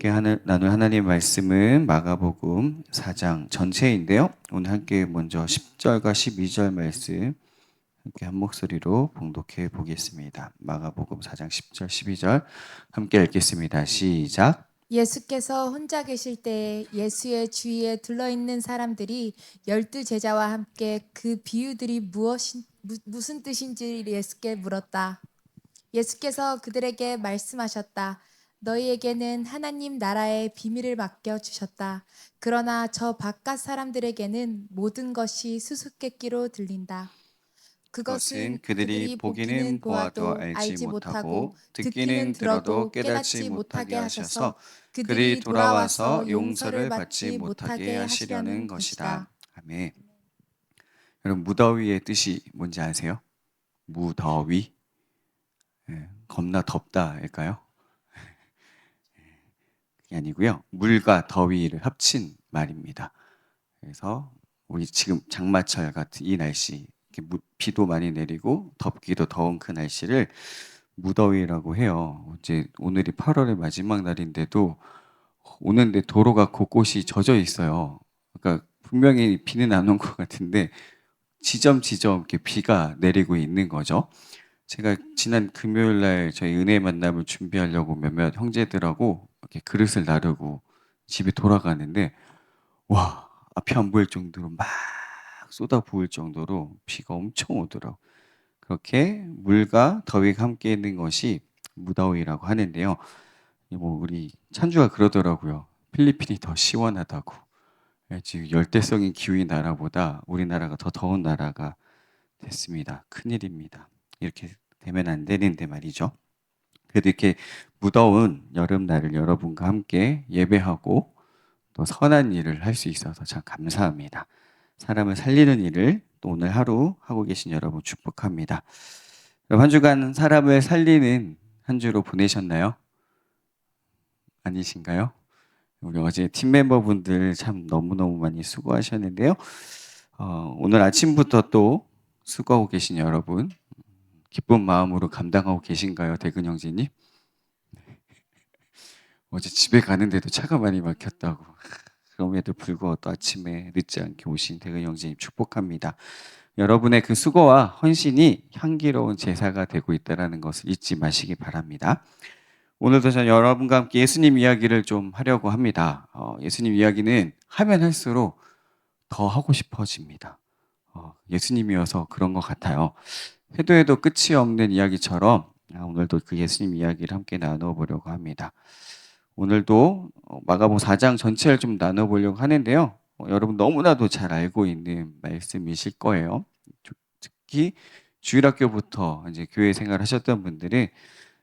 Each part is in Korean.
함께 나눌 하나님 말씀은 마가복음 4장 전체인데요. 오늘 함께 먼저 10절과 12절 말씀 함께 한 목소리로 봉독해 보겠습니다. 마가복음 4장 10절 12절 함께 읽겠습니다. 시작. 예수께서 혼자 계실 때에 예수의 주위에 둘러있는 사람들이 12제자와 함께 그 비유들이 무슨 뜻인지 예수께 물었다. 예수께서 그들에게 말씀하셨다. 너희에게는 하나님 나라의 비밀을 맡겨주셨다. 그러나 저 바깥 사람들에게는 모든 것이 수수께끼로 들린다. 그것은 그것은 그들이 그들이 보기는 보기는 보아도 보아도 알지 알지 못하고 못하고 듣기는 듣기는 들어도 들어도 깨닫지 깨닫지 못하게 못하게 하셔서 하셔서 그들이 그들이 돌아와서 돌아와서 용서를 용서를 받지 받지 못하게 못하게 하시려는 하시려는 것이다. 것이다. 아멘. 여러분 무더위의 뜻이 뭔지 아세요? 무더위? 겁나 덥다일까요? 그게 아니고요. 물과 더위를 합친 말입니다. 그래서 우리 지금 장마철 같은 이 날씨, 이렇게 비도 많이 내리고 덥기도 더운 그 날씨를 무더위라고 해요. 이제 오늘이 8월의 마지막 날인데도 오는데 도로가 곳곳이 젖어 있어요. 그러니까 분명히 비는 안 온 것 같은데 지점지점 이렇게 비가 내리고 있는 거죠. 제가 지난 금요일 날 저희 은혜 만남을 준비하려고 몇몇 형제들하고 이렇게 그릇을 나르고 집에 돌아가는데 와, 앞이 안 보일 정도로 막 쏟아 부을 정도로 비가 엄청 오더라고. 그렇게 물과 더위가 함께 있는 것이 무더위라고 하는데요. 뭐 우리 찬주가 그러더라고요. 필리핀이 더 시원하다고. 지금 열대성인 기후인 나라보다 우리나라가 더 더운 나라가 됐습니다. 큰일입니다. 이렇게 되면 안 되는데 말이죠. 그래도 이렇게 무더운 여름날을 여러분과 함께 예배하고 또 선한 일을 할 수 있어서 참 감사합니다. 사람을 살리는 일을 또 오늘 하루 하고 계신 여러분 축복합니다. 한 주간 사람을 살리는 한 주로 보내셨나요? 아니신가요? 우리 어제 팀 멤버분들 참 너무너무 많이 수고하셨는데요. 오늘 아침부터 또 수고하고 계신 여러분 기쁜 마음으로 감당하고 계신가요, 대근 형제님? 어제 집에 가는데도 차가 많이 막혔다고. 그럼에도 불구하고 또 아침에 늦지 않게 오신 대근 형제님 축복합니다. 여러분의 그 수고와 헌신이 향기로운 제사가 되고 있다는 것을 잊지 마시기 바랍니다. 오늘도 저는 여러분과 함께 예수님 이야기를 좀 하려고 합니다. 예수님 이야기는 하면 할수록 더 하고 싶어집니다. 예수님이어서 그런 것 같아요. 해도 해도 끝이 없는 이야기처럼 오늘도 그 예수님 이야기를 함께 나눠보려고 합니다. 오늘도 마가복음 4장 전체를 좀 나눠보려고 하는데요. 여러분 너무나도 잘 알고 있는 말씀이실 거예요. 특히 주일학교부터 이제 교회 생활하셨던 분들은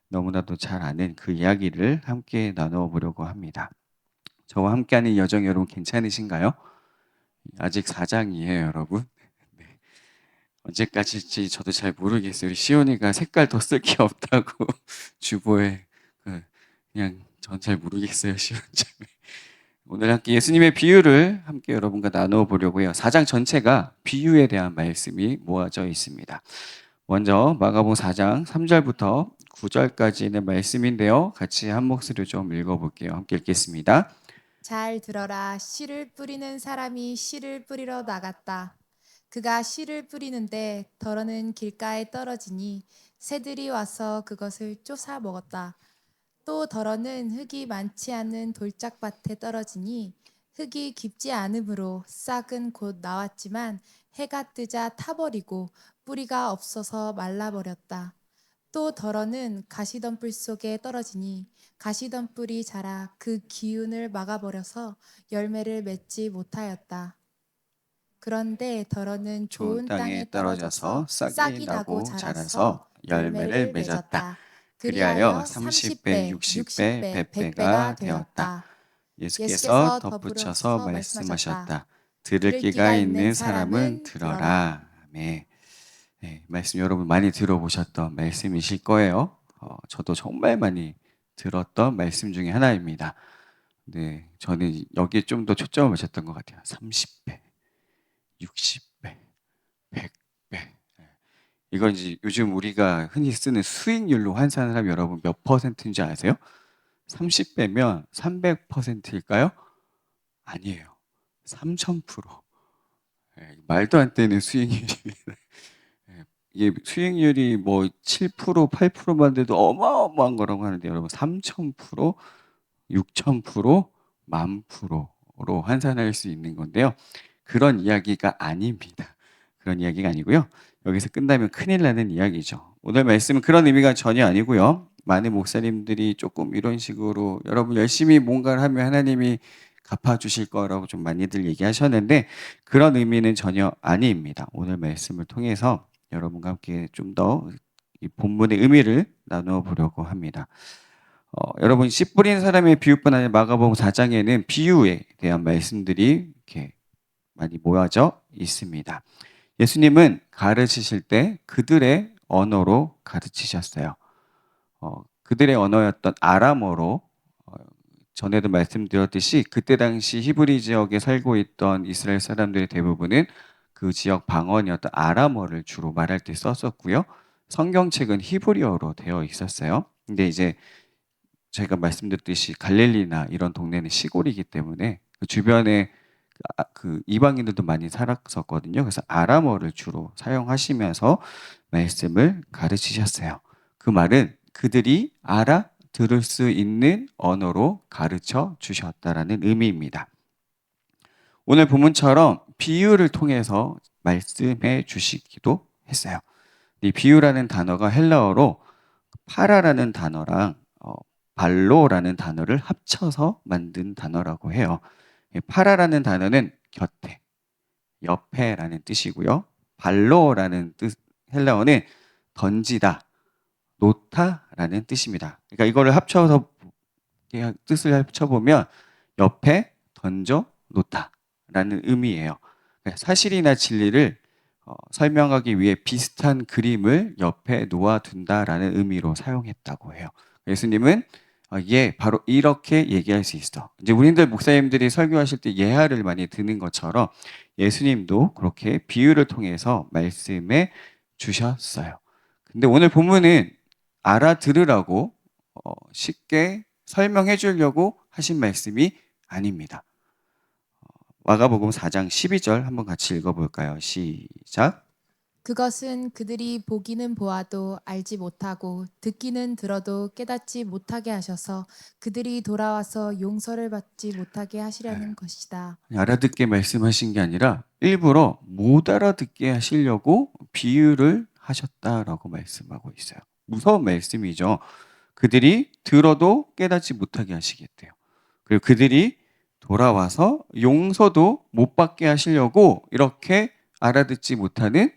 너무나도 잘 아는 그 이야기를 함께 나눠보려고 합니다. 저와 함께하는 여정 여러분 괜찮으신가요? 아직 4장이에요, 여러분. 네. 언제까지일지 저도 잘 모르겠어요. 우리 시온이가 색깔 더 쓸 게 없다고 주보에 그냥 전 잘 모르겠어요, 시온 장. 오늘 함께 예수님의 비유를 함께 여러분과 나누어 보려고 해요. 4장 전체가 비유에 대한 말씀이 모아져 있습니다. 먼저 마가복음 4장 3절부터 9절까지의 말씀인데요. 같이 한 목소리로 좀 읽어볼게요. 함께 읽겠습니다. 잘 들어라. 씨를 뿌리는 사람이 씨를 뿌리러 나갔다. 그가 씨를 뿌리는데 덜어는 길가에 떨어지니 새들이 와서 그것을 쫓아 먹었다. 또 덜어는 흙이 많지 않은 돌짝밭에 떨어지니 흙이 깊지 않으므로 싹은 곧 나왔지만 해가 뜨자 타버리고 뿌리가 없어서 말라버렸다. 또 덜어는 가시덤불 속에 떨어지니 가시덤불이 자라 그 기운을 막아버려서 열매를 맺지 못하였다. 그런데 덜어는 좋은 좋은 땅에 땅에 떨어져서 떨어져서 싹이 싹이 나고 나고 자라서 자라서 열매를 열매를 맺었다. 맺었다. 그리하여 그리하여 30배, 30배, 60배, 60배, 100배가 100배가 되었다. 되었다. 예수께서 예수께서 덧붙여서 덧붙여서 말씀하셨다. 말씀하셨다. 들을 들을 귀가 귀가 있는 있는 사람은 사람은 들어라. 들어라. 아멘. 네, 말씀 여러분 많이 들어보셨던 말씀이실 거예요. 저도 정말 많이 들었던 말씀 중에 하나입니다. 네, 저는 여기에 좀 더 초점을 맞췄던 것 같아요. 30배, 60배, 100배. 이건 이제 요즘 우리가 흔히 쓰는 수익률로 환산을 하면 여러분 몇 퍼센트인지 아세요? 30 빼면 300%일까요? 아니에요. 3000%. 말도 안 되는 수익률이 이게 수익률이 뭐 7%, 8%만 돼도 어마어마한 거라고 하는데 여러분 3000%, 6000%, 10,000%로 환산할 수 있는 건데요. 그런 이야기가 아닙니다. 그런 이야기가 아니고요. 여기서 끝나면 큰일 나는 이야기죠. 오늘 말씀은 그런 의미가 전혀 아니고요. 많은 목사님들이 조금 이런 식으로 여러분 열심히 뭔가를 하면 하나님이 갚아주실 거라고 좀 많이들 얘기하셨는데 그런 의미는 전혀 아닙니다. 오늘 말씀을 통해서 여러분과 함께 좀 더 이 본문의 의미를 나누어 보려고 합니다. 여러분 씨 뿌린 사람의 비유뿐 아니라 마가복음 4장에는 비유에 대한 말씀들이 이렇게 많이 모여져 있습니다. 예수님은 가르치실 때 그들의 언어로 가르치셨어요. 그들의 언어였던 아람어로 전에도 말씀드렸듯이 그때 당시 히브리 지역에 살고 있던 이스라엘 사람들의 대부분은 그 지역 방언이었던 아람어를 주로 말할 때 썼었고요. 성경책은 히브리어로 되어 있었어요. 근데 이제 제가 말씀드렸듯이 갈릴리나 이런 동네는 시골이기 때문에 그 주변에 그 이방인들도 많이 살았었거든요. 그래서 아람어를 주로 사용하시면서 말씀을 가르치셨어요. 그 말은 그들이 알아들을 수 있는 언어로 가르쳐 주셨다라는 의미입니다. 오늘 본문처럼 비유를 통해서 말씀해 주시기도 했어요. 이 비유라는 단어가 헬라어로 파라라는 단어랑 발로라는 단어를 합쳐서 만든 단어라고 해요. 파라라는 단어는 곁에, 옆에라는 뜻이고요. 발로라는 뜻, 헬라어는 던지다, 놓다라는 뜻입니다. 그러니까 이거를 합쳐서 뜻을 합쳐보면 옆에 던져 놓다라는 의미예요. 그러니까 사실이나 진리를 설명하기 위해 비슷한 그림을 옆에 놓아둔다라는 의미로 사용했다고 해요. 예수님은 바로 이렇게 얘기할 수 있어. 이제 우리들 목사님들이 설교하실 때 예화를 많이 드는 것처럼 예수님도 그렇게 비유를 통해서 말씀해 주셨어요. 근데 오늘 본문은 알아들으라고 쉽게 설명해 주려고 하신 말씀이 아닙니다. 마가복음 4장 12절 한번 같이 읽어볼까요? 시작. 그것은 그들이 보기는 보아도 알지 못하고 듣기는 들어도 깨닫지 못하게 하셔서 그들이 돌아와서 용서를 받지 못하게 하시려는 것이다. 알아듣게 말씀하신 게 아니라 일부러 못 알아듣게 하시려고 비유를 하셨다라고 말씀하고 있어요. 무서운 말씀이죠. 그들이 들어도 깨닫지 못하게 하시겠대요. 그리고 그들이 돌아와서 용서도 못 받게 하시려고 이렇게 알아듣지 못하는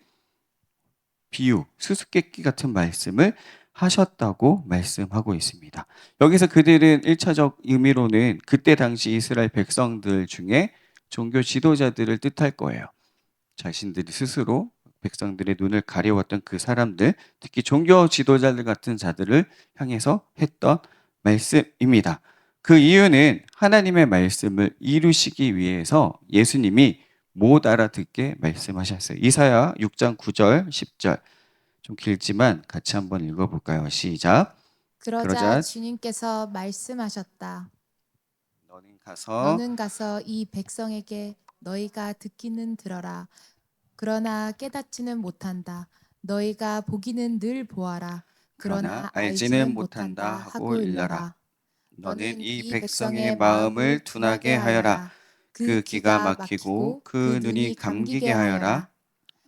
비유, 수수께끼 같은 말씀을 하셨다고 말씀하고 있습니다. 여기서 그들은 1차적 의미로는 그때 당시 이스라엘 백성들 중에 종교 지도자들을 뜻할 거예요. 자신들이 스스로 백성들의 눈을 가려웠던 그 사람들, 특히 종교 지도자들 같은 자들을 향해서 했던 말씀입니다. 그 이유는 하나님의 말씀을 이루시기 위해서 예수님이 못 알아듣게 말씀하셨어요. 이사야 6장 9절, 10절. 좀 길지만 같이 한번 읽어볼까요? 시작. 그러자 주님께서 말씀하셨다. 너는 너는 가서 이 백성에게 너희가 듣기는 들어라. 그러나 깨닫지는 못한다. 너희가 보기는 늘 보아라. 그러나 알지는 못한다 하고 일러라. 너는 이 백성의 마음을 둔하게 하여라. 그 귀가 막히고 그 눈이 감기게 하여라.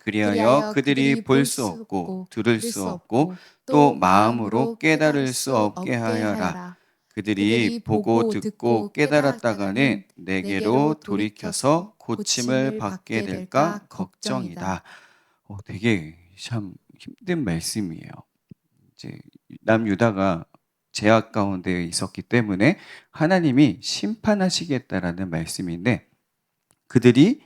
그리하여 그들이 볼 수 없고 들을 수 없고 또 마음으로 깨달을 수 없게 하여라. 그들이 보고 듣고 깨달았다가는 내게로 돌이켜서 고침을 받게 될까 걱정이다. 되게 참 힘든 말씀이에요. 이제 남유다가 제약 가운데 있었기 때문에 하나님이 심판하시겠다라는 말씀인데 그들이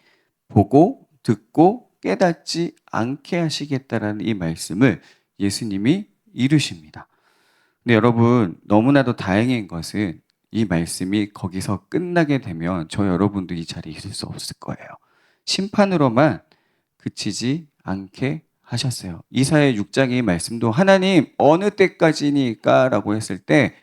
보고 듣고 깨닫지 않게 하시겠다라는 이 말씀을 예수님이 이루십니다. 근데 여러분 너무나도 다행인 것은 이 말씀이 거기서 끝나게 되면 저 여러분도 이 자리에 있을 수 없을 거예요. 심판으로만 그치지 않게 하셨어요. 이사야 6장의 말씀도 하나님 어느 때까지니까 라고 했을 때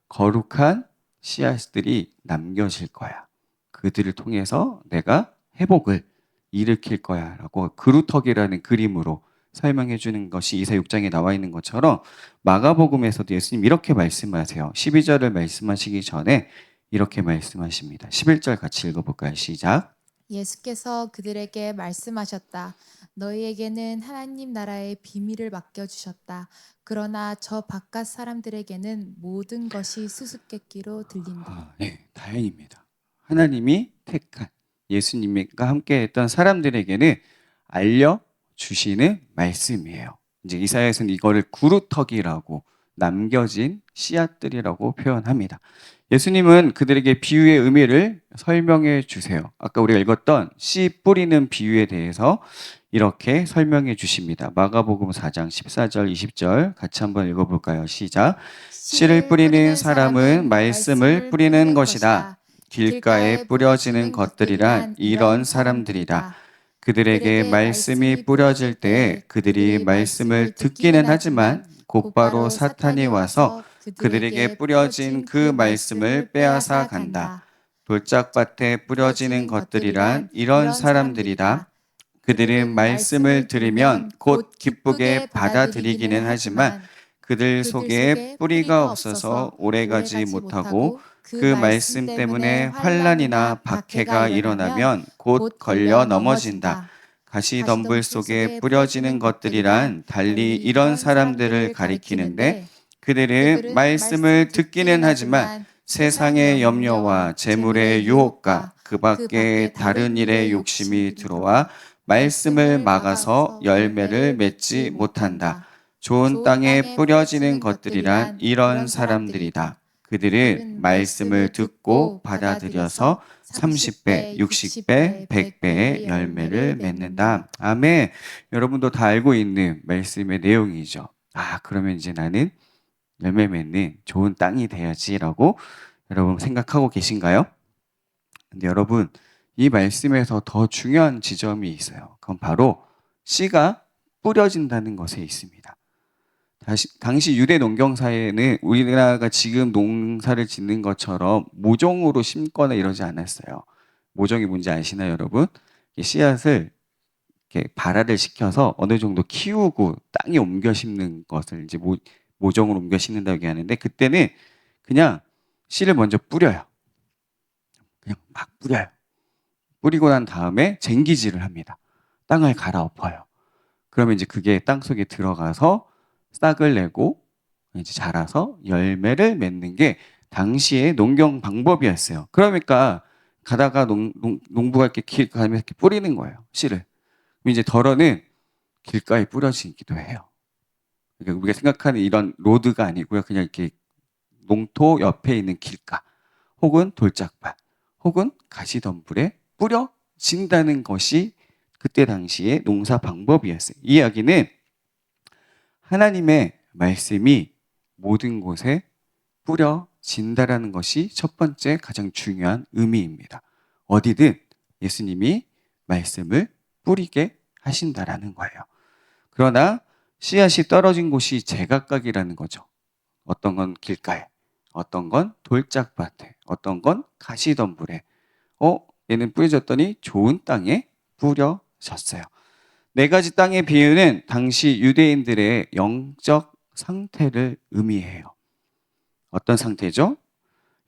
거룩한 씨앗들이 남겨질 거야. 그들을 통해서 내가 회복을 일으킬 거야 라고 그루터기라는 그림으로 설명해 주는 것이 이사 6장에 나와 있는 것처럼 마가복음에서도 예수님 이렇게 말씀하세요. 12절을 말씀하시기 전에 이렇게 말씀하십니다. 11절 같이 읽어볼까요? 시작. 예수께서 그들에게 말씀하셨다. 너희에게는 하나님 나라의 비밀을 맡겨주셨다. 그러나 저 바깥 사람들에게는 모든 것이 수수께끼로 들린다. 네, 다행입니다. 하나님이 택한 예수님과 함께 했던 사람들에게는 알려주시는 말씀이에요. 이제 이사야에서는 이거를 구루터기라고 남겨진 씨앗들이라고 표현합니다. 예수님은 그들에게 비유의 의미를 설명해 주세요. 아까 우리가 읽었던 씨 뿌리는 비유에 대해서 이렇게 설명해 주십니다. 마가복음 4장 14절 20절 같이 한번 읽어볼까요? 시작. 씨를 뿌리는 사람은 말씀을 뿌리는 것이다. 길가에 뿌려지는 것들이란 이런 사람들이다. 그들에게 말씀이 뿌려질 때 그들이 말씀을 듣기는 하지만 곧바로 사탄이 와서 그들에게 뿌려진 그 말씀을 빼앗아 간다. 돌짝밭에 뿌려지는 것들이란 이런 사람들이다. 그들은 말씀을 들으면 곧 기쁘게 받아들이기는 하지만 그들 속에 뿌리가 없어서 오래가지 못하고 그 말씀 때문에 환난이나 박해가 일어나면 곧 걸려 넘어진다. 가시덤불 속에 뿌려지는 것들이란 달리 이런 사람들을 가리키는데 그들은 말씀을 듣기는 하지만 세상의 염려와 재물의 유혹과 그 밖에 다른 일에 욕심이 들어와 말씀을 막아서 열매를 맺지 못한다. 좋은 땅에 뿌려지는 것들이란 이런 사람들이다. 그들은 말씀을 듣고 받아들여서 30배, 60배, 100배의 열매를 맺는다. 아멘. 여러분도 다 알고 있는 말씀의 내용이죠. 그러면 이제 나는 열매 맺는 좋은 땅이 돼야지라고 여러분 생각하고 계신가요? 근데 여러분, 이 말씀에서 더 중요한 지점이 있어요. 그건 바로 씨가 뿌려진다는 것에 있습니다. 당시 유대 농경사회는 우리나라가 지금 농사를 짓는 것처럼 모종으로 심거나 이러지 않았어요. 모종이 뭔지 아시나요, 여러분? 씨앗을 이렇게 발화를 시켜서 어느 정도 키우고 땅에 옮겨 심는 것을 이제 모종으로 옮겨 심는다고 얘기하는데 그때는 그냥 씨를 먼저 뿌려요. 그냥 막 뿌려요. 뿌리고 난 다음에 쟁기질을 합니다. 땅을 갈아엎어요. 그러면 이제 그게 땅 속에 들어가서 싹을 내고 이제 자라서 열매를 맺는 게 당시의 농경 방법이었어요. 그러니까 가다가 농부가 이렇게 길 가면서 이렇게 뿌리는 거예요. 씨를. 그럼 이제 덜어는 길가에 뿌려지기도 해요. 그러니까 우리가 생각하는 이런 로드가 아니고요. 그냥 이렇게 농토 옆에 있는 길가 혹은 돌짝밭 혹은 가시덤불에 뿌려진다는 것이 그때 당시의 농사 방법이었어요. 이 이야기는 하나님의 말씀이 모든 곳에 뿌려진다라는 것이 첫 번째 가장 중요한 의미입니다. 어디든 예수님이 말씀을 뿌리게 하신다라는 거예요. 그러나 씨앗이 떨어진 곳이 제각각이라는 거죠. 어떤 건 길가에, 어떤 건 돌짝밭에, 어떤 건 가시덤불에. 얘는 뿌려졌더니 좋은 땅에 뿌려졌어요. 네 가지 땅의 비유는 당시 유대인들의 영적 상태를 의미해요. 어떤 상태죠?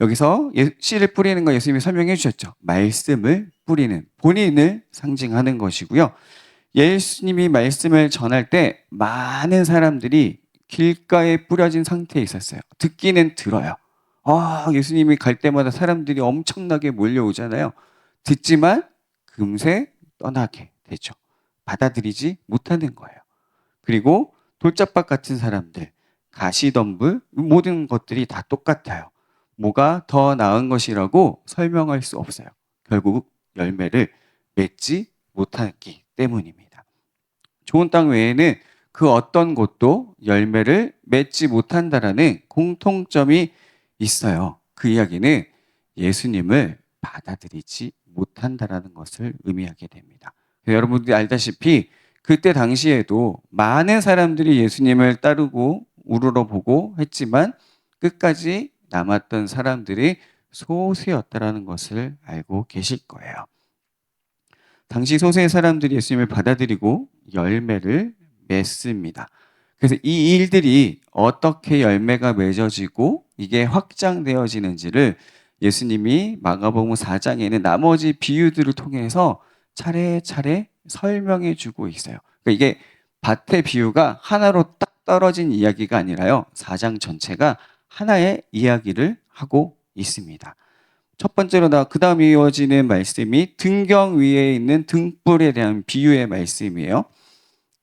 여기서 씨를 뿌리는 거 예수님이 설명해 주셨죠. 말씀을 뿌리는, 본인을 상징하는 것이고요. 예수님이 말씀을 전할 때 많은 사람들이 길가에 뿌려진 상태에 있었어요. 듣기는 들어요. 예수님이 갈 때마다 사람들이 엄청나게 몰려오잖아요. 듣지만 금세 떠나게 되죠. 받아들이지 못하는 거예요. 그리고 돌짝밭 같은 사람들, 가시덤불, 모든 것들이 다 똑같아요. 뭐가 더 나은 것이라고 설명할 수 없어요. 결국 열매를 맺지 못하기 때문입니다. 좋은 땅 외에는 그 어떤 곳도 열매를 맺지 못한다라는 공통점이 있어요. 그 이야기는 예수님을 받아들이지 못한다라는 것을 의미하게 됩니다. 여러분들이 알다시피 그때 당시에도 많은 사람들이 예수님을 따르고 우러러보고 했지만 끝까지 남았던 사람들이 소수였다라는 것을 알고 계실 거예요. 당시 소수의 사람들이 예수님을 받아들이고 열매를 맺습니다. 그래서 이 일들이 어떻게 열매가 맺어지고 이게 확장되어지는지를 예수님이 마가복음 4장에는 나머지 비유들을 통해서 차례차례 설명해 주고 있어요. 그러니까 이게 밭의 비유가 하나로 딱 떨어진 이야기가 아니라요. 4장 전체가 하나의 이야기를 하고 있습니다. 첫 번째로 그 다음 이어지는 말씀이 등경 위에 있는 등불에 대한 비유의 말씀이에요.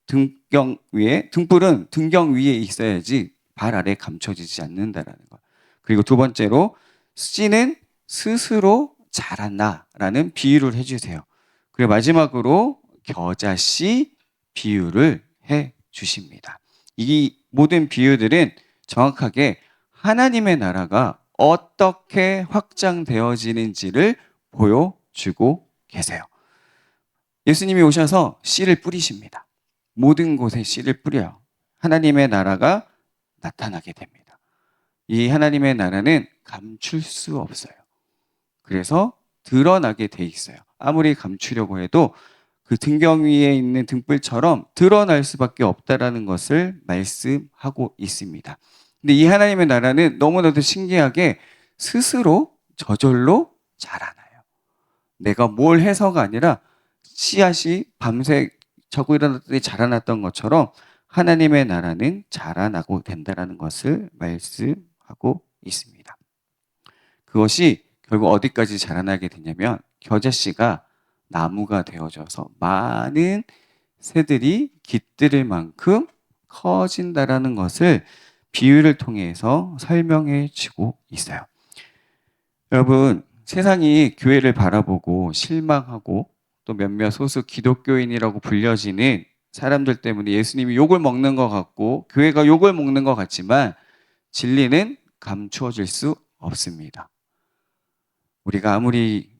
등불은 등경 위에 있어야지 발 아래 감춰지지 않는다라는 것. 그리고 두 번째로 씨는 스스로 자란다라는 비유를 해주세요. 그리고 마지막으로 겨자씨 비유를 해 주십니다. 이 모든 비유들은 정확하게 하나님의 나라가 어떻게 확장되어지는지를 보여주고 계세요. 예수님이 오셔서 씨를 뿌리십니다. 모든 곳에 씨를 뿌려요. 하나님의 나라가 나타나게 됩니다. 이 하나님의 나라는 감출 수 없어요. 그래서 드러나게 돼 있어요. 아무리 감추려고 해도 그 등경 위에 있는 등불처럼 드러날 수밖에 없다라는 것을 말씀하고 있습니다. 근데 이 하나님의 나라는 너무나도 신기하게 스스로 저절로 자라나요. 내가 뭘 해서가 아니라 씨앗이 밤새 자고 일어났더니 자라났던 것처럼 하나님의 나라는 자라나고 된다는 것을 말씀하고 있습니다. 그것이 결국 어디까지 자라나게 되냐면 겨자씨가 나무가 되어져서 많은 새들이 깃들일 만큼 커진다라는 것을 비유를 통해서 설명해 주고 있어요. 여러분, 세상이 교회를 바라보고 실망하고 또 몇몇 소수 기독교인이라고 불려지는 사람들 때문에 예수님이 욕을 먹는 것 같고 교회가 욕을 먹는 것 같지만 진리는 감추어질 수 없습니다. 우리가 아무리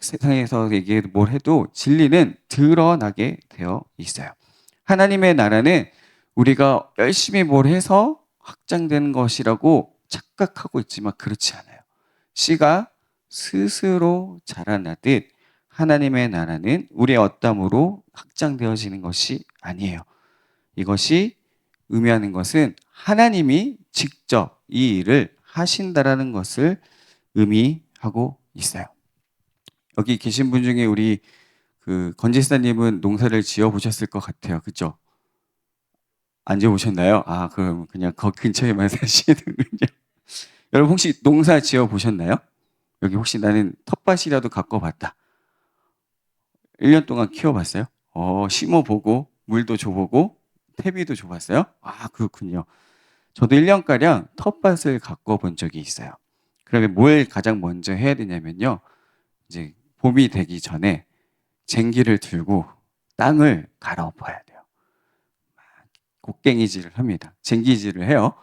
세상에서 얘기해도 뭘 해도 진리는 드러나게 되어 있어요. 하나님의 나라는 우리가 열심히 뭘 해서 확장되는 것이라고 착각하고 있지만 그렇지 않아요. 씨가 스스로 자라나듯 하나님의 나라는 우리의 어담으로 확장되어지는 것이 아니에요. 이것이 의미하는 것은 하나님이 직접 이 일을 하신다라는 것을 의미하고 있어요. 여기 계신 분 중에 우리 건지사님은 농사를 지어 보셨을 것 같아요. 그죠? 안 지어 보셨나요? 아, 그럼 그냥 거 근처에만 사시는군요. 여러분 혹시 농사 지어 보셨나요? 여기 혹시 나는 텃밭이라도 갖고 봤다. 1년 동안 키워봤어요? 심어보고 물도 줘보고 퇴비도 줘봤어요? 아, 그렇군요. 저도 1년가량 텃밭을 가꿔 본 적이 있어요. 그러면 뭘 가장 먼저 해야 되냐면요. 이제 봄이 되기 전에 쟁기를 들고 땅을 갈아엎어야 돼요. 곡괭이질을 합니다. 쟁기질을 해요.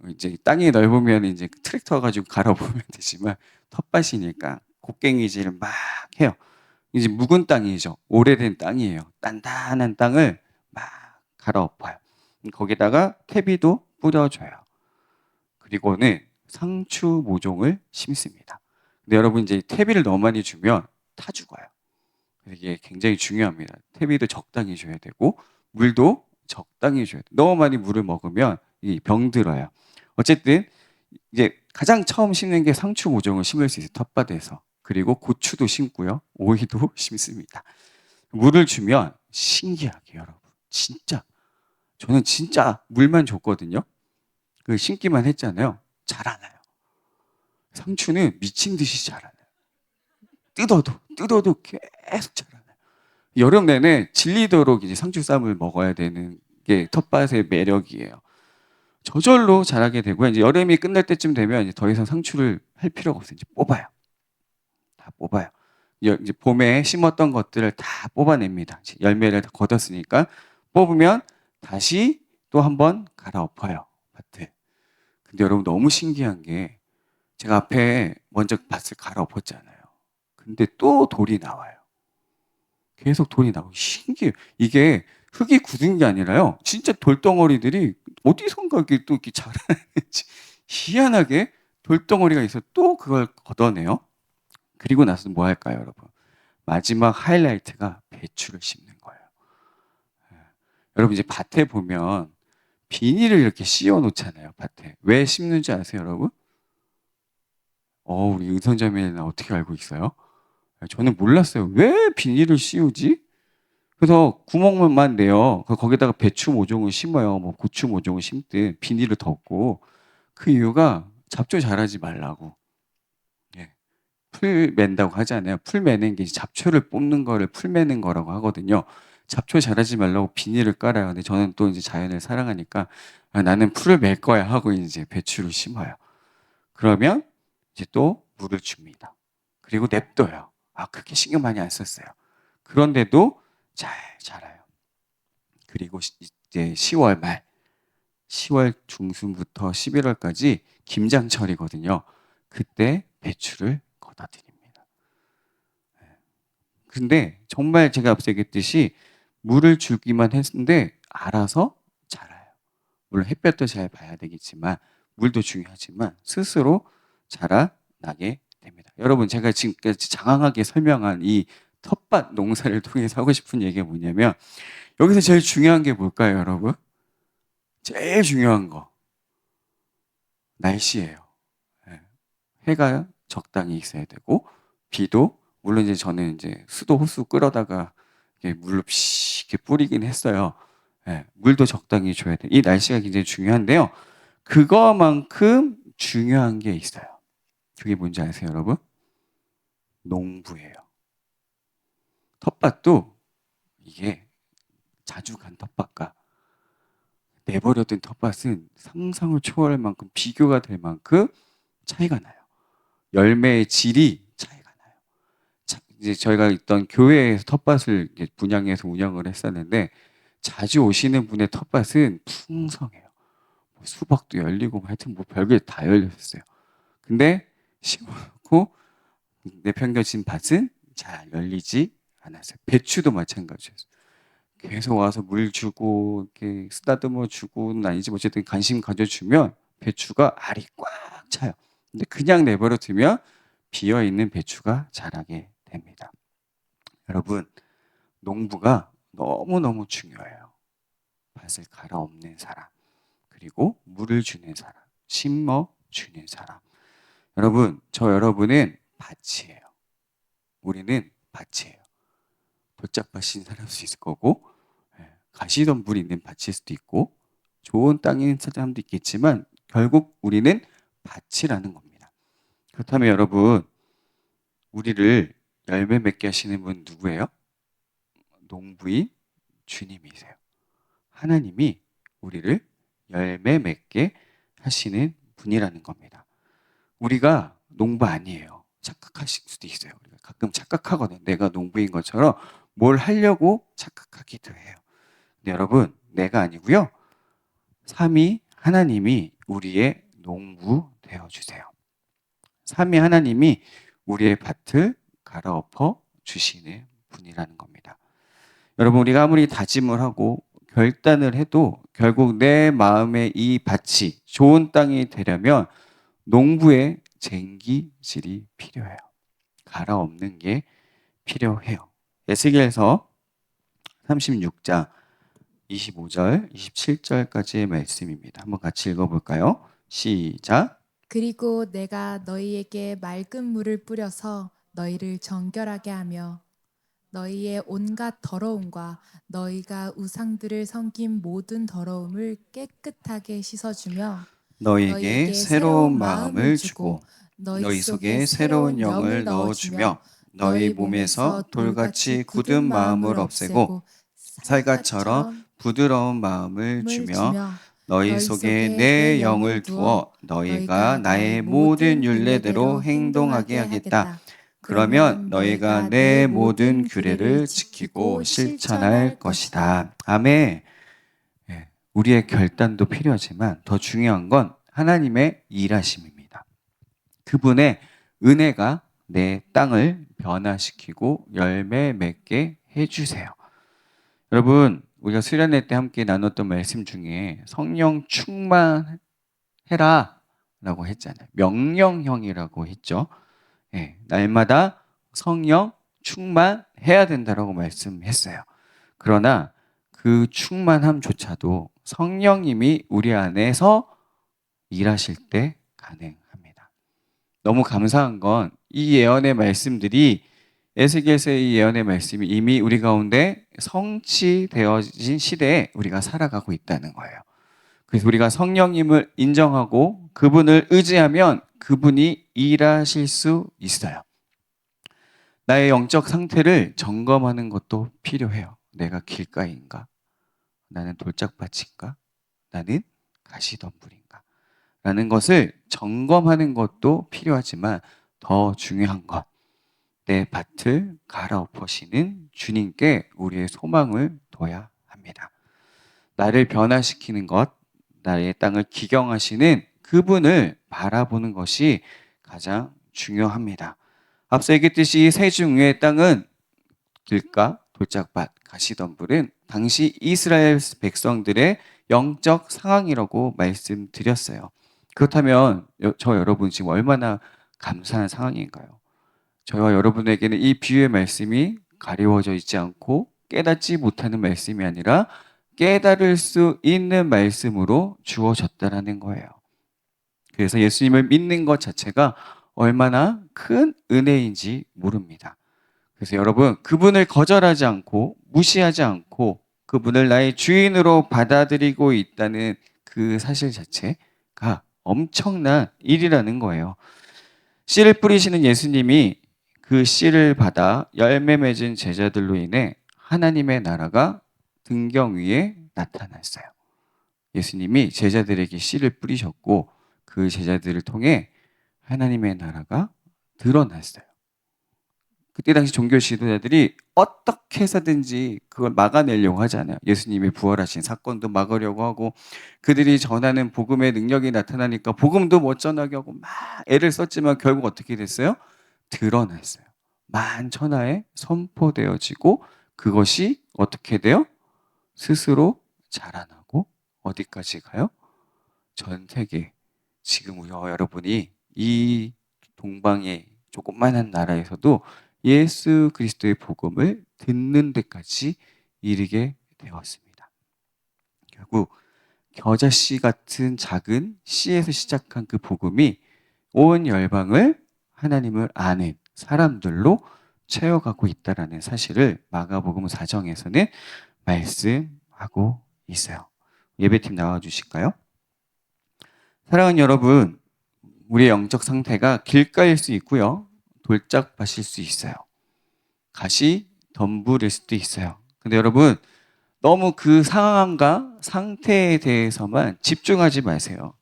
이제 땅이 넓으면 이제 트랙터 가지고 갈아보면 되지만 텃밭이니까 곡괭이질을 막 해요. 이제 묵은 땅이죠. 오래된 땅이에요. 단단한 땅을 막 갈아엎어요. 거기다가 퇴비도 뿌려줘요. 그리고는 상추 모종을 심습니다. 근데 여러분 이제 퇴비를 너무 많이 주면 타 죽어요. 그래서 이게 굉장히 중요합니다. 퇴비도 적당히 줘야 되고 물도 적당히 줘야 돼요. 너무 많이 물을 먹으면 이 병들어요. 어쨌든 이제 가장 처음 심는 게 상추 모종을 심을 수 있어요. 텃밭에서. 그리고 고추도 심고요. 오이도 심습니다. 물을 주면 신기하게 여러분. 진짜 저는 진짜 물만 줬거든요. 그 심기만 했잖아요. 자라나요. 상추는 미친 듯이 자라나요. 뜯어도 계속 자라나요. 여름 내내 질리도록 이제 상추 쌈을 먹어야 되는 게 텃밭의 매력이에요. 저절로 자라게 되고요. 이제 여름이 끝날 때쯤 되면 이제 더 이상 상추를 할 필요가 없어요. 이제 뽑아요. 다 뽑아요. 이제 봄에 심었던 것들을 다 뽑아냅니다. 열매를 다 걷었으니까 뽑으면 다시 또 한번 갈아엎어요. 밭을. 근데 여러분 너무 신기한 게 제가 앞에 먼저 밭을 갈아엎었잖아요. 근데 또 돌이 나와요. 계속 돌이 나오고 신기해요. 이게 흙이 굳은 게 아니라요. 진짜 돌덩어리들이 어디선가 이렇게 또 이렇게 자라는지 희한하게 돌덩어리가 있어 또 그걸 걷어내요. 그리고 나서 뭐 할까요, 여러분? 마지막 하이라이트가 배추를 심는 거예요. 예. 여러분 이제 밭에 보면 비닐을 이렇게 씌워 놓잖아요, 밭에. 왜 심는지 아세요, 여러분? 우리 은선자매는 어떻게 알고 있어요? 저는 몰랐어요. 왜 비닐을 씌우지? 그래서 구멍만 내요. 거기다가 배추 모종을 심어요. 뭐 고추 모종을 심든 비닐을 덮고. 그 이유가 잡초 자라지 말라고. 예. 풀 맨다고 하잖아요. 풀 매는 게 이제 잡초를 뽑는 거를 풀 매는 거라고 하거든요. 잡초 자라지 말라고 비닐을 깔아요. 근데 저는 또 이제 자연을 사랑하니까 나는 풀을 맬 거야 하고 이제 배추를 심어요. 그러면 이제 또 물을 줍니다. 그리고 냅둬요. 그렇게 신경 많이 안 썼어요. 그런데도 잘 자라요. 그리고 이제 10월 말, 10월 중순부터 11월까지 김장철이거든요. 그때 배추를 걷어드립니다. 근데 정말 제가 앞서 얘기했듯이 물을 주기만 했는데 알아서 자라요. 물론 햇볕도 잘 봐야 되겠지만 물도 중요하지만 스스로 자라나게 됩니다. 여러분 제가 지금까지 장황하게 설명한 이 텃밭 농사를 통해서 하고 싶은 얘기가 뭐냐면 여기서 제일 중요한 게 뭘까요, 여러분? 제일 중요한 거 날씨예요. 예. 해가 적당히 있어야 되고 비도 물론 이제 저는 이제 수도 호수 끌어다가 물로 이렇게 뿌리긴 했어요. 예, 물도 적당히 줘야 돼. 이 날씨가 굉장히 중요한데요. 그거만큼 중요한 게 있어요. 그게 뭔지 아세요, 여러분? 농부예요. 텃밭도 이게 자주 간 텃밭과 내버려둔 텃밭은 상상을 초월할 만큼 비교가 될 만큼 차이가 나요. 열매의 질이 차이가 나요. 이제 저희가 있던 교회에서 텃밭을 분양해서 운영을 했었는데 자주 오시는 분의 텃밭은 풍성해요. 수박도 열리고 하여튼 뭐 별게 다 열렸어요. 근데 심어놓고 내팽겨친 밭은 잘 열리지 않았어요. 배추도 마찬가지였어요. 계속 와서 물 주고 이렇게 쓰다듬어 주고는 아니지 어쨌든 관심 가져주면 배추가 알이 꽉 차요. 근데 그냥 내버려 두면 비어 있는 배추가 자라게 됩니다. 여러분 농부가 너무너무 중요해요. 밭을 갈아엎는 사람 그리고 물을 주는 사람 심어 주는 사람. 여러분 저 여러분은 밭이에요. 우리는 밭이에요. 돌짝밭인 사람일 수 있을 거고 가시덤불이 있는 밭일 수도 있고 좋은 땅인 사람도 있겠지만 결국 우리는 밭이라는 겁니다. 그렇다면 여러분 우리를 열매 맺게 하시는 분 누구예요? 농부인 주님이세요. 하나님이 우리를 열매 맺게 하시는 분이라는 겁니다. 우리가 농부 아니에요. 착각하실 수도 있어요. 우리가 가끔 착각하거든요. 내가 농부인 것처럼 뭘 하려고 착각하기도 해요. 근데 여러분, 내가 아니고요. 삼위 하나님이 우리의 농부 되어주세요. 삼위 하나님이 우리의 밭을 갈아엎어 주시는 분이라는 겁니다. 여러분, 우리가 아무리 다짐을 하고 결단을 해도 결국 내 마음의 이 밭이 좋은 땅이 되려면 농부의 쟁기질이 필요해요. 갈아엎는 게 필요해요. 에스겔서 36장 25절, 27절까지의 말씀입니다. 한번 같이 읽어볼까요? 시작. 그리고 내가 너희에게 맑은 물을 뿌려서 너희를 정결하게 하며 너희의 온갖 더러움과 너희가 우상들을 섬긴 모든 더러움을 깨끗하게 씻어주며 너희에게 새로운 마음을 주고 너희 속에 새로운 영을 넣어주며 너희 몸에서 돌같이 굳은 마음을 없애고 살갗처럼 부드러운 마음을 주며 너희 속에 내 영을 두어 너희가 나의 모든 율례대로 행동하게 하겠다. 그러면 너희가 내 모든 규례를 지키고 실천할 것이다. 아멘. 우리의 결단도 필요하지만 더 중요한 건 하나님의 일하심입니다. 그분의 은혜가 내 땅을 변화시키고 열매 맺게 해주세요. 여러분, 우리가 수련회 때 함께 나눴던 말씀 중에 성령 충만해라 충만하라고 했잖아요. 명령형이라고 했죠. 예, 날마다 성령 충만해야 된다라고 말씀했어요. 그러나 그 충만함조차도 성령님이 우리 안에서 일하실 때 가능합니다. 너무 감사한 건 이 예언의 말씀들이 에스겔서의 이 예언의 말씀이 이미 우리 가운데 성취되어진 시대에 우리가 살아가고 있다는 거예요. 그래서 우리가 성령님을 인정하고 그분을 의지하면 그분이 일하실 수 있어요. 나의 영적 상태를 점검하는 것도 필요해요. 내가 길가인가? 나는 돌짝밭인가? 나는 가시덤불인가? 라는 것을 점검하는 것도 필요하지만 더 중요한 것, 내 밭을 갈아엎으시는 주님께 우리의 소망을 둬야 합니다. 나를 변화시키는 것, 나의 땅을 기경하시는 그분을 바라보는 것이 가장 중요합니다. 앞서 얘기했듯이 세 중의 땅은 길가, 돌짝밭, 가시덤불은 당시 이스라엘 백성들의 영적 상황이라고 말씀드렸어요. 그렇다면 저 여러분 지금 얼마나 감사한 상황인가요? 저와 여러분에게는 이 비유의 말씀이 가리워져 있지 않고 깨닫지 못하는 말씀이 아니라 깨달을 수 있는 말씀으로 주어졌다라는 거예요. 그래서 예수님을 믿는 것 자체가 얼마나 큰 은혜인지 모릅니다. 그래서 여러분, 그분을 거절하지 않고 무시하지 않고 그분을 나의 주인으로 받아들이고 있다는 그 사실 자체가 엄청난 일이라는 거예요. 씨를 뿌리시는 예수님이 그 씨를 받아 열매 맺은 제자들로 인해 하나님의 나라가 등경 위에 나타났어요. 예수님이 제자들에게 씨를 뿌리셨고 그 제자들을 통해 하나님의 나라가 드러났어요. 그때 당시 종교 지도자들이 어떻게 해서든지 그걸 막아내려고 하잖아요. 예수님이 부활하신 사건도 막으려고 하고 그들이 전하는 복음의 능력이 나타나니까 복음도 못 전하게 하고 막 애를 썼지만 결국 어떻게 됐어요? 드러났어요. 만천하에 선포되어지고 그것이 어떻게 돼요? 스스로 자라나고 어디까지 가요? 전 세계. 지금 우리와 여러분이 이 동방의 조그만한 나라에서도 예수 그리스도의 복음을 듣는 데까지 이르게 되었습니다. 결국 겨자씨 같은 작은 씨에서 시작한 그 복음이 온 열방을 하나님을 아는 사람들로 채워가고 있다라는 사실을 마가복음 4장에서는 말씀하고 있어요. 예배팀 나와주실까요? 사랑하는 여러분, 우리의 영적 상태가 길가일 수 있고요. 돌짝밭일 수 있어요. 가시 덤불일 수도 있어요. 근데 여러분, 너무 그 상황과 상태에 대해서만 집중하지 마세요.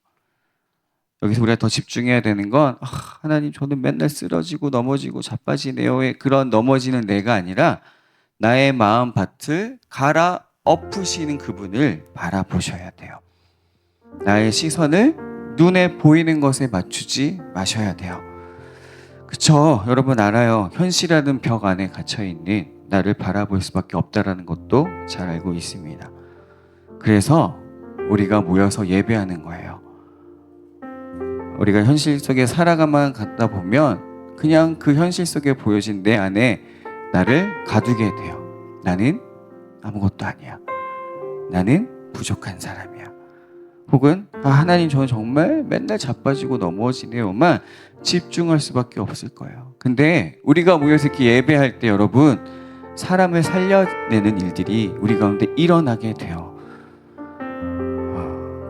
여기서 우리가 더 집중해야 되는 건 하나님 저는 맨날 쓰러지고 넘어지고 자빠지네요의 그런 넘어지는 내가 아니라 나의 마음 밭을 갈아 엎으시는 그분을 바라보셔야 돼요. 나의 시선을 눈에 보이는 것에 맞추지 마셔야 돼요. 그쵸? 여러분 알아요. 현실이라는 벽 안에 갇혀있는 나를 바라볼 수밖에 없다는 것도 잘 알고 있습니다. 그래서 우리가 모여서 예배하는 거예요. 우리가 현실 속에 살아가만 갔다 보면 그냥 그 현실 속에 보여진 내 안에 나를 가두게 돼요. 나는 아무것도 아니야. 나는 부족한 사람이야. 혹은 하나님 저는 정말 맨날 자빠지고 넘어지네요만 집중할 수밖에 없을 거예요. 근데 우리가 모여서 이렇게 예배할 때 여러분 사람을 살려내는 일들이 우리 가운데 일어나게 돼요.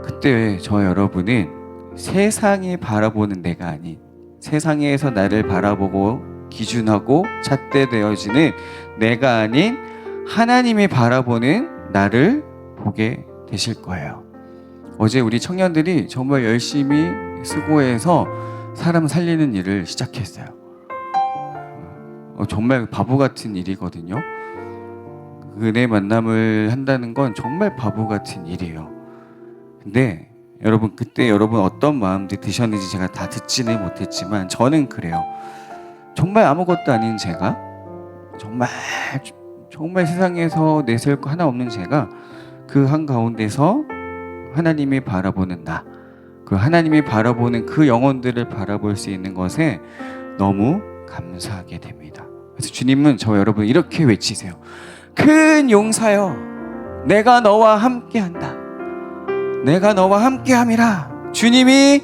그때 저 여러분은 세상이 바라보는 내가 아닌 세상에서 나를 바라보고 기준하고 잣대되어지는 내가 아닌 하나님이 바라보는 나를 보게 되실 거예요. 어제 우리 청년들이 정말 열심히 수고해서 사람 살리는 일을 시작했어요. 정말 바보 같은 일이거든요. 은혜 만남을 한다는 건 정말 바보 같은 일이에요. 근데 여러분 그때 여러분 어떤 마음들 드셨는지 제가 다 듣지는 못했지만 저는 그래요. 정말 아무것도 아닌 제가 정말 세상에서 내세울 거 하나 없는 제가 그 한가운데서 하나님이 바라보는 나 그 하나님이 바라보는 그 영혼들을 바라볼 수 있는 것에 너무 감사하게 됩니다. 그래서 주님은 저와 여러분 이렇게 외치세요. 큰 용사여, 내가 너와 함께한다. 내가 너와 함께함이라. 주님이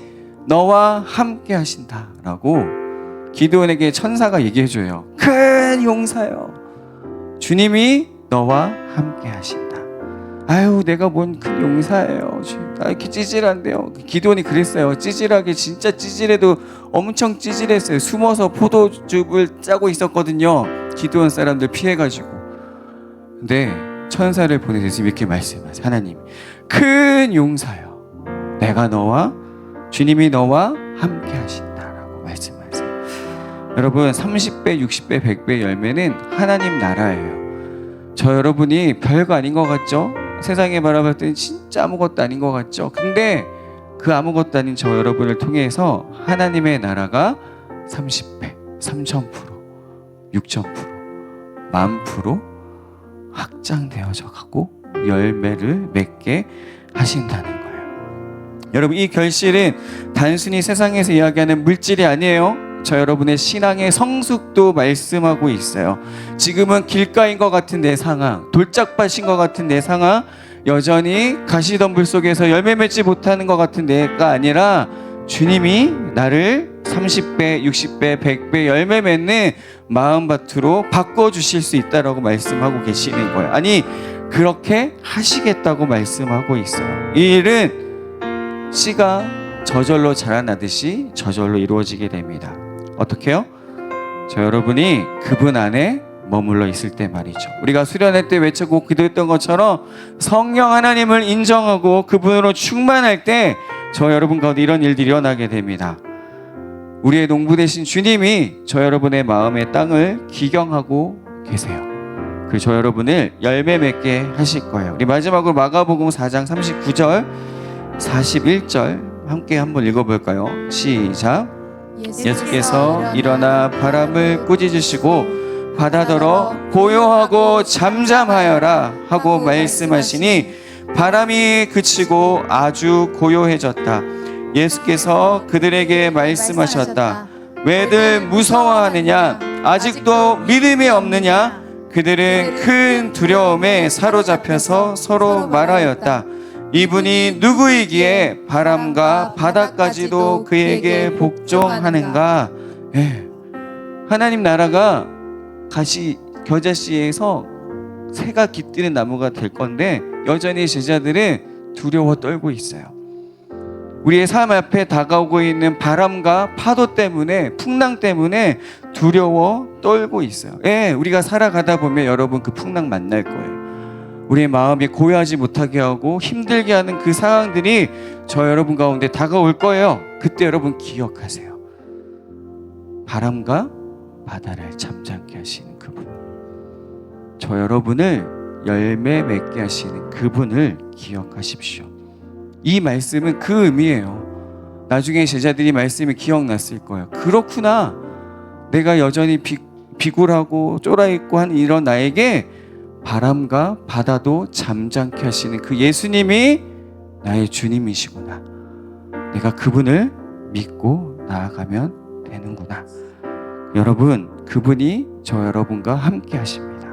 너와 함께하신다 라고 기드온에게 천사가 얘기해줘요. 큰 용사여, 주님이 너와 함께하신다. 아유, 내가 뭔 큰 용사예요. 이렇게 찌질한데요. 기드온이 그랬어요. 찌질하게, 진짜 찌질해도 엄청 찌질했어요. 숨어서 포도즙을 짜고 있었거든요. 기드온 사람들 피해가지고. 근데 천사를 보내서 이렇게 말씀하세요. 하나님, 큰 용사여, 내가 너와, 주님이 너와 함께 하신다라고 말씀하세요. 여러분, 30배, 60배, 100배 열매는 하나님 나라예요. 저 여러분이 별거 아닌 것 같죠? 세상에 바라볼 때는 진짜 아무것도 아닌 것 같죠? 근데 그 아무것도 아닌 저 여러분을 통해서 하나님의 나라가 30배, 3000%, 6000%, 10,000% 확장되어져 가고 열매를 맺게 하신다는 거예요. 여러분, 이 결실은 단순히 세상에서 이야기하는 물질이 아니에요. 저 여러분의 신앙의 성숙도 말씀하고 있어요. 지금은 길가인 것 같은 내 상황, 돌짝밭인 것 같은 내 상황, 여전히 가시덤불 속에서 열매 맺지 못하는 것 같은 내가 아니라 주님이 나를 30배, 60배, 100배 열매 맺는 마음밭으로 바꿔주실 수 있다라고 말씀하고 계시는 거예요. 아니, 그렇게 하시겠다고 말씀하고 있어요. 이 일은 씨가 저절로 자라나듯이 저절로 이루어지게 됩니다. 어떻게요? 저 여러분이 그분 안에 머물러 있을 때 말이죠. 우리가 수련회 때 외치고 기도했던 것처럼 성령 하나님을 인정하고 그분으로 충만할 때 저 여러분 가운데 이런 일들이 일어나게 됩니다. 우리의 농부 되신 주님이 저 여러분의 마음의 땅을 기경하고 계세요. 그리고 저 여러분을 열매 맺게 하실 거예요. 우리 마지막으로 마가복음 4장 39절 41절 함께 한번 읽어볼까요? 시작. 예수께서 일어나 바람을 꾸짖으시고 바다더러 고요하고 잠잠하여라 하고 말씀하시니 바람이 그치고 아주 고요해졌다. 예수께서 그들에게 말씀하셨다. 왜들 무서워하느냐? 아직도 믿음이 없느냐? 그들은 큰 두려움에 사로잡혀서 서로 말하였다. 이분이 누구이기에 바람과 바다까지도 그에게 복종하는가? 하나님 나라가 겨자씨에서 새가 깃드는 나무가 될 건데 여전히 제자들은 두려워 떨고 있어요. 우리의 삶 앞에 다가오고 있는 바람과 파도 때문에, 풍랑 때문에 두려워 떨고 있어요. 우리가 살아가다 보면 여러분 그 풍랑 만날 거예요. 우리의 마음이 고요하지 못하게 하고 힘들게 하는 그 상황들이 저 여러분 가운데 다가올 거예요. 그때 여러분 기억하세요. 바람과 바다를 잠잠케 하시는 그분, 저 여러분을 열매 맺게 하시는 그분을 기억하십시오. 이 말씀은 그 의미예요. 나중에 제자들이 말씀이 기억났을 거예요. 그렇구나, 내가 여전히 비굴하고 쫄아있고 한 이런 나에게 바람과 바다도 잠잠케 하시는 그 예수님이 나의 주님이시구나. 내가 그분을 믿고 나아가면 되는구나. 여러분, 그분이 저 여러분과 함께 하십니다.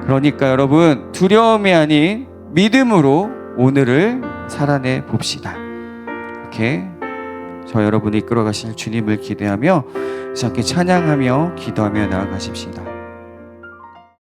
그러니까 여러분, 두려움이 아닌 믿음으로 오늘을 살아내 봅시다. 이렇게 저 여러분이 이끌어 가실 주님을 기대하며 이렇게 찬양하며 기도하며 나아가십시다.